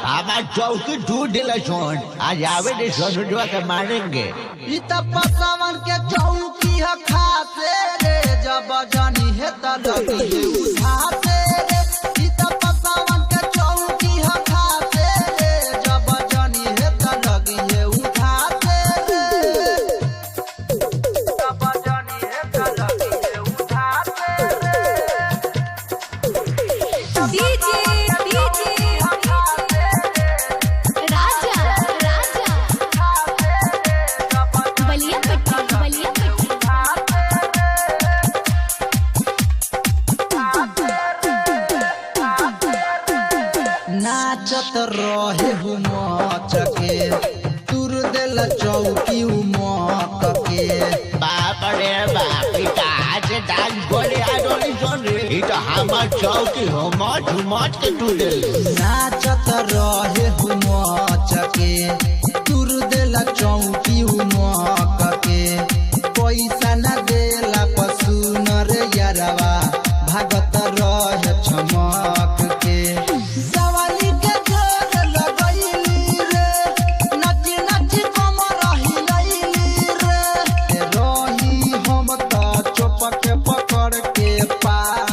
बाप हमार चौकी टूट दिला छोड़ आज आवे दे ससुरवा के मारेंगे पसावन के चौकी है खासे रे जब जानी है त लगी उठाते रे पसावन के चौकी है खासे रे जब जानी है त लगी उठाते रे जब जानी है त लगी उठाते रे डीजे राजा बलिया पट्टी नाचत रहे हुमच के तुर दिल चौकी उमक के बाप रे बाप आज डांस करे आडोली सुन रे ई तो हमार चौकी हो मच के टूट दिल नाचत रहे हुमच के तुर दिल चौकी उमक के पैसा न देला पशु नर यारवा भागत रहे चमक के सवाली के जोर लगैली रे नच नच कमर हिलैली रे रही हम त चोप के पकड़ के पार